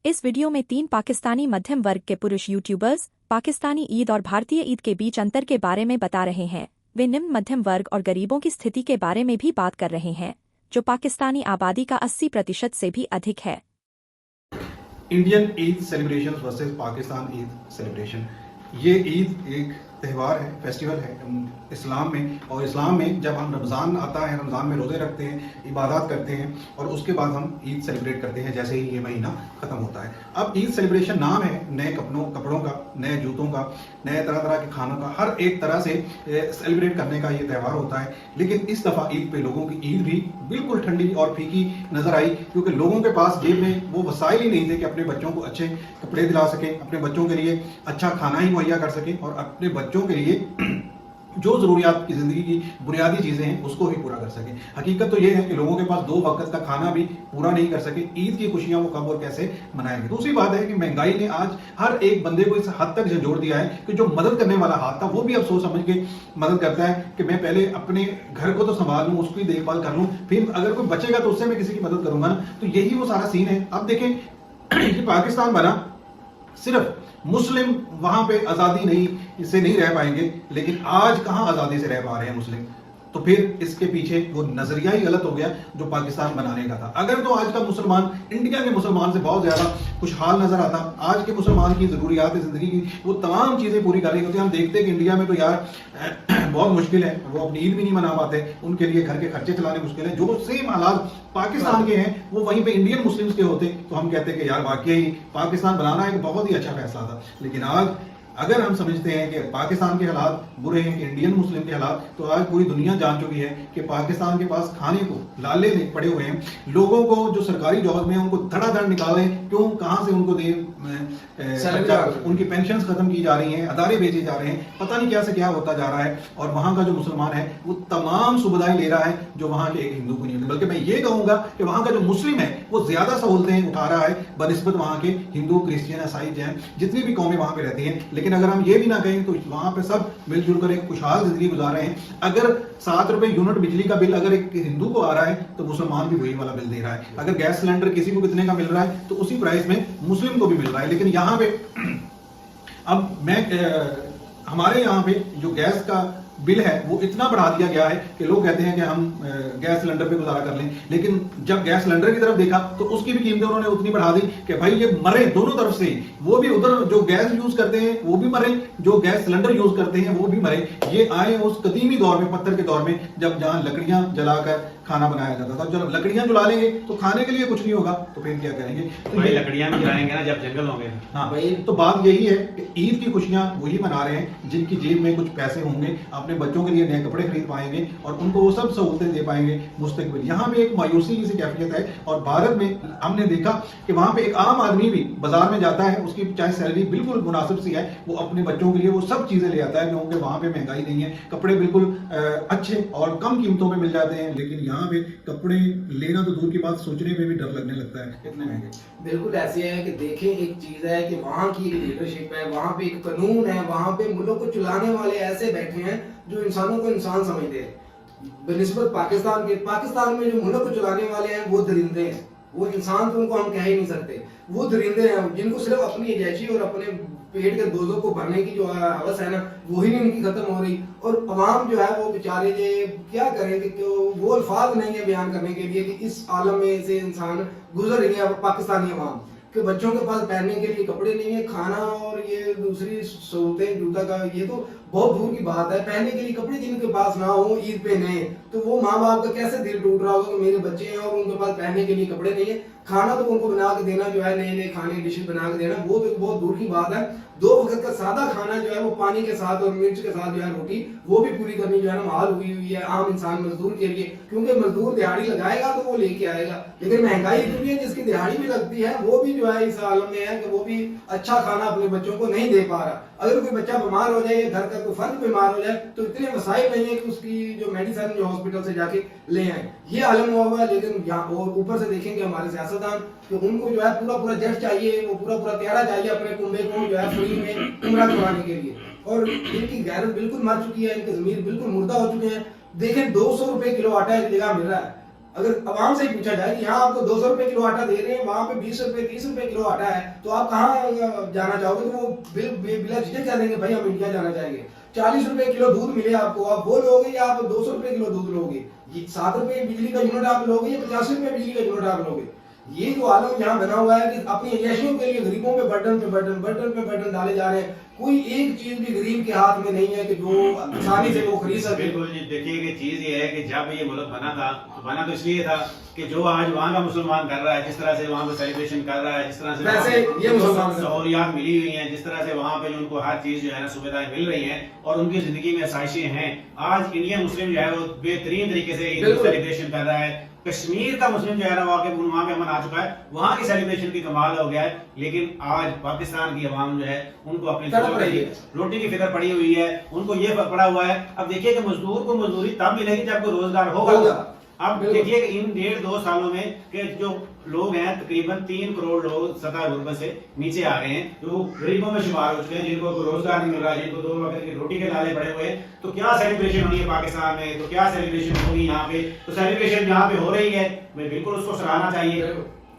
इस वीडियो में 3 पाकिस्तानी मध्यम वर्ग के पुरुष यूट्यूबर्स पाकिस्तानी ईद और भारतीय ईद के बीच अंतर के बारे में बता रहे हैं। वे निम्न मध्यम वर्ग और गरीबों की स्थिति के बारे में भी बात कर रहे हैं, जो पाकिस्तानी आबादी का 80% से भी अधिक है। Indian Eid celebration versus Pakistan Eid celebration. ये ईद एक त्यौहार है, फेस्टिवल है इस्लाम में, और इस्लाम में जब हम रमज़ान आता है, रमज़ान में रोज़े रखते हैं, इबादत करते हैं और उसके बाद हम ईद सेलिब्रेट करते हैं जैसे ही ये महीना ख़त्म होता है। अब ईद सेलिब्रेशन नाम है नए कपड़ों का, नए जूतों का, नए तरह तरह के खानों का, हर एक तरह से सेलिब्रेट करने का ये त्यौहार होता है। लेकिन इस दफ़ा ईद पे लोगों की ईद भी बिल्कुल ठंडी और फीकी नज़र आई, क्योंकि लोगों के पास जेब में वो वसाइल ही नहीं थे कि अपने बच्चों को अच्छे कपड़े दिला सकें, अपने बच्चों के लिए अच्छा खाना ही मुहैया कर सकें और अपने बच्चों के लिए जो ज़रूरियात की ज़िंदगी की बुनियादी चीज़ें हैं उसको ही पूरा कर सके। हकीकत तो ये है कि लोगों के पास 2 वक्त का खाना भी पूरा नहीं कर सके। ईद की खुशियां वो कब और कैसे मनाएंगे। दूसरी बात है कि महंगाई ने आज हर एक बंदे को इस हद तक झंझोड़ दिया है कि जो मदद करने वाला हाथ था वो भी अब सोच समझ के मदद करता है कि मैं पहले अपने घर को तो संभाल लूँ, उसकी देखभाल कर लूँ, फिर अगर कोई बचेगा तो उससे मैं किसी की मदद करूंगा ना। तो यही वो सारा सीन है। अब देखें कि पाकिस्तान बना, सिर्फ मुस्लिम वहां पे आजादी नहीं रह पाएंगे, लेकिन आज कहां आजादी से रह पा रहे हैं मुस्लिम। तो फिर इसके पीछे वो नजरिया ही गलत हो गया जो पाकिस्तान बनाने का था। अगर तो आज का मुसलमान इंडिया के मुसलमान से बहुत ज्यादा खुशहाल नजर आता, आज के मुसलमान की जरूरियात जिंदगी की वो तमाम चीजें पूरी कर रही होती, हम देखते हैं कि इंडिया में तो यार बहुत मुश्किल है, वो अपनी ईद भी नहीं मना पाते, उनके लिए घर के खर्चे चलाने मुश्किल है। जो सेम हालात पाकिस्तान के हैं वो वहीं पे इंडियन मुस्लिम्स के होते, तो हम कहते हैं कि यार वाकई पाकिस्तान बनाना एक बहुत ही अच्छा फैसला था। लेकिन आज अगर हम समझते हैं कि पाकिस्तान के हालात बुरे हैं, इंडियन मुस्लिम के हालात, तो आज पूरी दुनिया जान चुकी है कि पाकिस्तान के पास खाने को लाले पड़े हुए हैं। लोगों को जो सरकारी जॉब में उनको धड़ाधड़ निकालें, क्यों, कहां से उनको दे, उनकी पेंशन खत्म की जा रही हैं, अदारे भेजे जा रहे हैं, पता नहीं क्या से क्या होता जा रहा है। और वहां का जो मुसलमान है वो तमाम सुविधाएं ले रहा है जो वहां के एक हिंदू को नहीं मिलती। बल्कि मैं ये कहूंगा कि वहां का जो मुस्लिम है वो ज्यादा सहूलतें उठा रहा है बनस्बत वहां के हिंदू, क्रिश्चियन, ईसाई, जैन, जितनी भी कौमें वहां पे रहती हैं। लेकिन अगर हम ये भी ना कहें तो वहां पे सब मिलजुल कर एक खुशहाल जिंदगी गुजार रहे हैं। अगर 7 रुपए यूनिट बिजली का बिल अगर एक हिंदू को आ रहा है तो मुसलमान भी वही वाला बिल दे रहा है। अगर गैस सिलेंडर किसी को कितने का मिल रहा है तो उसी प्राइस में मुस्लिम को भी मिल रहा है। लेकिन यहाँ पे अब हमारे यहाँ पे जो गैस का बिल है वो इतना बढ़ा दिया गया है कि लोग कहते हैं कि हम गैस सिलेंडर पे गुजारा कर लें। लेकिन जब गैस सिलेंडर की तरफ देखा तो उसकी भी कीमतें उन्होंने उतनी बढ़ा दी कि भाई ये मरे दोनों तरफ से, वो भी उधर जो गैस यूज करते हैं वो भी मरे, जो गैस सिलेंडर यूज करते हैं वो भी मरे। ये आए उस कदीमी दौर में, पत्थर के दौर में, जब जहां लकड़ियां जलाकर खाना बनाया जाता था। जब लकड़ियां जला लेंगे तो खाने के लिए कुछ नहीं होगा, तो फिर क्या करेंगे? तो भाई लकड़ियां भी जलाएंगे ना जब जंगल होंगे। हाँ भाई, तो बात यही है कि ईद की खुशियां वही मना रहे हैं जिनकी जेब में कुछ पैसे होंगे, अपने बच्चों के लिए नए कपड़े खरीद पाएंगे और उनको वो सब सहूलतें दे पाएंगे मुस्तकबिल। यहाँ पे एक मायूसी की सी कैफियत है। और भारत में हमने देखा कि वहां पे एक आम आदमी भी बाजार में जाता है, उसकी चाहे सैलरी बिल्कुल मुनासिब सी है, वो अपने बच्चों के लिए वो सब चीजें ले आता है, क्योंकि वहां पे महंगाई नहीं है, कपड़े बिल्कुल अच्छे और कम कीमतों में मिल जाते हैं। लेकिन यहाँ पे कपड़े लेना तो दूर की बात, सोचने में भी डर लगने लगता है, इतने महंगे। बिल्कुल ऐसे है कि देखें, एक चीज है कि वहाँ की लीडरशिप है, वहाँ पे एक कानून है, वहाँ पे मुल्क को चलाने वाले ऐसे बैठे हैं जो इंसानों को इंसान समझते हैं। बनिस्बत पाकिस्तान में जो मुल्क को चलाने वाले हैं वो दरिंदे हैं, वो इंसान तो उनको हम कह ही नहीं सकते, वो दरिंदे हैं जिनको सिर्फ अपनी अजैशी और अपने पेट के दोजों को भरने की जो हवस है ना, वही नहीं उनकी खत्म हो रही। और अवाम जो है वो बेचारे क्या करेंगे, वो अल्फाज नहीं है बयान करने के लिए कि इस आलम में से इंसान गुजर रही है पाकिस्तानी अवाम, कि बच्चों के पास पहनने के लिए कपड़े नहीं है, खाना और ये दूसरी सहूलतें, जूता का ये तो बहुत दूर की बात है। पहनने के लिए कपड़े जिनके पास ना हो ईद पे नए, तो वो माँ बाप का कैसे दिल टूट रहा होगा कि मेरे बच्चे हैं और उनके पास पहनने के लिए कपड़े नहीं है। खाना तो उनको बना के देना जो है, नए नए खाने डिशेज बना के देना, वो तो बहुत दूर की बात है। 2 वक्त का सादा खाना जो है वो पानी के साथ और मिर्च के साथ जो है रोटी, वो भी पूरी करनी जो है ना महाल हुई है आम इंसान मजदूर के लिए, क्योंकि मजदूर दिहाड़ी लगाएगा तो वो लेके आएगा। लेकिन महंगाई इतनी है जिसकी दिहाड़ी भी लगती है वो भी जो है इस आलम में है कि वो भी अच्छा खाना अपने बच्चों को नहीं दे पा रहा। अगर कोई बच्चा बीमार हो जाए, घर का कोई फर्द बीमार हो जाए, तो इतने वसाइल नहीं है कि उसकी जो मेडिसिन जो हॉस्पिटल से जाके ले आए, ये आलम हुआ है। लेकिन यहाँ और ऊपर से देखेंगे हमारे सियासतदान कि उनको जो है पूरा जेट चाहिए, वो पूरा त्यारा चाहिए अपने कुंबे को जो है फ्री में उम्रा करवाने के लिए, और इनकी गैरत बिल्कुल मर चुकी है, इनके जमीर बिल्कुल मुर्दा हो चुके हैं। देखें 200 रुपए किलो आटा एक जगह मिल रहा है, اگر عوام سے ہی پوچھا جائے کہ یہاں آپ کو 200 روپے کلو آٹا دے رہے ہیں، وہاں پہ 20 روپے 30 روپے کلو آٹا ہے، تو آپ کہاں جانا چاہو گے؟ تو وہ بلا جھجک کہہ دیں گے بھائی ہم انڈیا جانا چاہیں گے۔ 40 روپے کلو دودھ ملے آپ کو، آپ وہ لو گے یا آپ 200 روپے کلو دودھ لو گے؟ 7 روپے بجلی کا یونٹ آپ لو گے یا 85 روپے بجلی کا یونٹ آپ لو گے؟ یہ جو عالم یہاں بنا ہوا ہے کہ اپنی عیاشیوں کے لیے غریبوں پہ برڈن پہ برڈن برڈن پہ برڈن ڈالے جا رہے ہیں، کوئی ایک چیز بھی غریب کے ہاتھ میں نہیں ہے کہ جو آسانی سے وہ خرید سکے۔ بالکل جی، دیکھیے کہ چیز یہ ہے کہ جب یہ ملک بنا تھا تو بنا تو اس لیے تھا کہ جو آج وہاں کا مسلمان کر رہا ہے، جس طرح سے وہاں پہ سیلیبریشن کر رہا ہے، جس طرح سے ویسے یہ مسلمان سہولیات ملی ہوئی ہیں، جس طرح سے وہاں پہ ان کو ہر چیز جو ہے نا سویدھائیں مل رہی ہیں اور ان کی زندگی میں آسائشیں ہیں، آج انڈین مسلم جو ہے وہ بہترین طریقے سے عید سیلیبریشن کر رہا ہے۔ کشمیر کا مسلم جو ہے نا وہاں پہ امن آ چکا ہے، وہاں کی سیلیبریشن کی کمال ہو گیا ہے، لیکن آج پاکستان کی عوام جو ہے ان کو اپنی روٹی کی فکر پڑی ہوئی ہے، ان کو یہ پڑا ہوا ہے۔ اب دیکھیے کہ مزدور کو مزدوری تب ملے گی جب کوئی روزگار ہوگا۔ اب دیکھیے کہ ان 1.5-2 سالوں میں کہ جو لوگ ہیں تقریباً 3 کروڑ لوگ سطح غربت سے نیچے آ گئے ہیں، جو غریبوں میں شمار ہو چکے ہیں، جن کو کوئی روزگار نہیں مل رہا، جن کو 2 وقت کی روٹی کے لالے پڑے ہوئے ہیں، تو کیا سیلیبریشن ہونی ہے پاکستان میں؟ تو کیا سیلیبریشن ہوگی یہاں پہ؟ تو سیلیبریشن جہاں پہ ہو رہی ہے میں بالکل اس کو سراہنا چاہیے،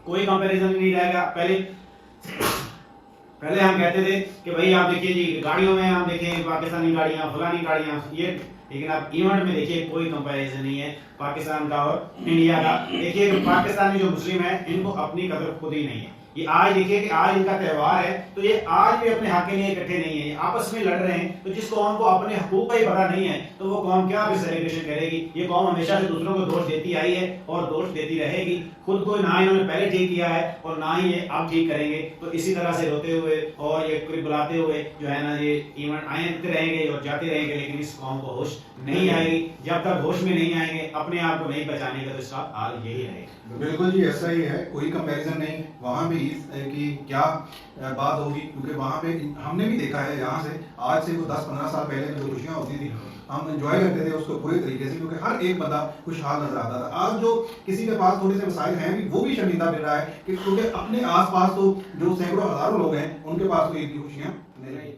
کوئی کمپیریزن نہیں رہے گا۔ پہلے ہم کہتے تھے کہ بھائی آپ دیکھیے جی گاڑیوں میں ہم دیکھیں پاکستانی گاڑیاں فلانی گاڑیاں یہ، لیکن آپ ایونٹ میں دیکھیے کوئی کمپیریزن نہیں ہے پاکستان کا اور انڈیا کا۔ دیکھیے کہ پاکستانی جو مسلم ہیں ان کو اپنی قدر خود ہی نہیں ہے۔ یہ آج دیکھیے کہ آج ان کا تہوار ہے تو یہ آج بھی اپنے حق کے لیے اکٹھے نہیں ہیں، یہ آپس میں لڑ رہے ہیں۔ تو جس قوم کو اپنے حقوق کا ہی پتہ نہیں ہے تو وہ قوم کیا بھی سیلیبریشن کرے گی؟ یہ قوم ہمیشہ سے دوسروں کو دوش دیتی آئی ہے اور دوش دیتی رہے گی، خود کو نہ انہوں نے پہلے ٹھیک کیا ہے اور نہ ہی یہ اب ٹھیک کریں گے۔ تو اسی طرح سے روتے ہوئے اور یہ بلاتے ہوئے جو ہے نا یہ ایونٹ آتے رہیں گے اور جاتے رہیں گے، لیکن اس قوم کو ہوش نہیں آئے گی۔ جب تک ہوش میں نہیں آئیں گے، اپنے آپ کو نہیں پہچانیں گے، تو اس کا حال یہی رہے گا۔ بالکل جی ایسا ہی ہے، کوئی کمپیریزن نہیں۔ وہاں بھی عید کی کیا بات ہوگی، کیونکہ وہاں پہ ہم نے بھی دیکھا ہے یہاں سے آج سے وہ 10-15 سال پہلے جو خوشیاں ہوتی تھی ہم انجوائے کرتے تھے اس کو پورے طریقے سے، کیونکہ ہر ایک بندہ خوشحال نظر آتا تھا۔ آج جو کسی کے پاس تھوڑے سے وسائل ہیں بھی وہ بھی شرمندہ مل رہا ہے کہ کیونکہ اپنے آس پاس تو جو سینکڑوں ہزاروں لوگ ہیں ان کے پاس تو عید کی خوشیاں نہیں۔